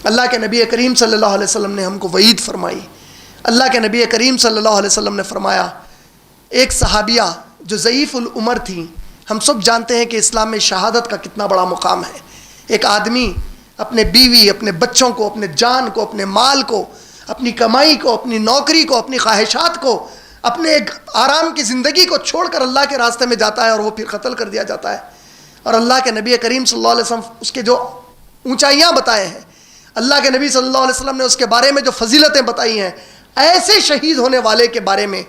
اللہ کے نبی کریم صلی اللہ علیہ وسلم نے ہم کو وعید فرمائی. اللہ کے نبی کریم صلی اللہ علیہ وسلم نے فرمایا، ایک صحابیہ جو ضعیف العمر تھیں، ہم سب جانتے ہیں کہ اسلام میں شہادت کا کتنا بڑا مقام ہے. ایک آدمی اپنے بیوی، اپنے بچوں کو، اپنے جان کو، اپنے مال کو، اپنی کمائی کو، اپنی نوکری کو، اپنی خواہشات کو، اپنے ایک آرام کی زندگی کو چھوڑ کر اللہ کے راستے میں جاتا ہے اور وہ پھر قتل کر دیا جاتا ہے. اور اللہ کے نبی کریم صلی اللہ علیہ وسلم اس کے جو اونچائیاں بتائے ہیں، اللہ کے نبی صلی اللہ علیہ وسلم نے اس کے بارے میں جو فضیلتیں بتائی ہیں، ایسے شہید ہونے والے کے بارے میں،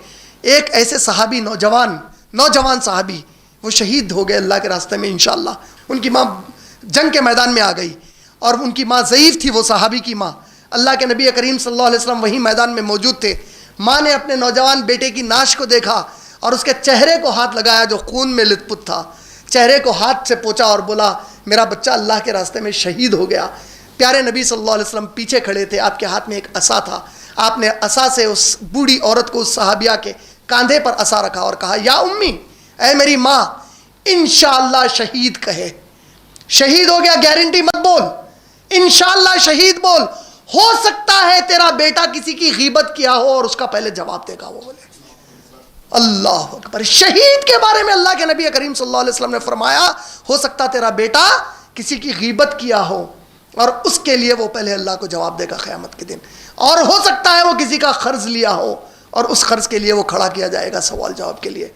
ایک ایسے صحابی نوجوان صحابی وہ شہید ہو گئے اللہ کے راستے میں انشاءاللہ. ان کی ماں جنگ کے میدان میں آ گئی اور ان کی ماں ضعیف تھی، وہ صحابی کی ماں. اللہ کے نبی کریم صلی اللہ علیہ وسلم وہی میدان میں موجود تھے. ماں نے اپنے نوجوان بیٹے کی نعش کو دیکھا اور اس کے چہرے کو ہاتھ لگایا جو خون میں لت پت تھا. چہرے کو ہاتھ سے پوچھا اور بولا، میرا بچہ اللہ کے راستے میں شہید ہو گیا. پیارے نبی صلی اللہ علیہ وسلم پیچھے کھڑے تھے، آپ کے ہاتھ میں ایک عصا تھا. آپ نے عصا سے اس بوڑھی عورت کو، اس صحابیہ کے کاندھے پر عصا رکھا اور کہا، یا امی، اے میری ماں، انشاءاللہ شہید کہے. شہید ہو گیا گارنٹی مت بول، انشاءاللہ شہید بول. ہو سکتا ہے تیرا بیٹا کسی کی غیبت کیا ہو اور اس کا پہلے جواب دے گا. وہ بولے اللہ اکبر. شہید کے بارے میں اللہ کے نبی کریم صلی اللہ علیہ وسلم نے فرمایا، ہو سکتا تیرا بیٹا کسی کی غیبت کیا ہو اور اس کے لیے وہ پہلے اللہ کو جواب دے گا قیامت کے دن. اور ہو سکتا ہے وہ کسی کا قرض لیا ہو اور اس قرض کے لیے وہ کھڑا کیا جائے گا سوال جواب کے لیے.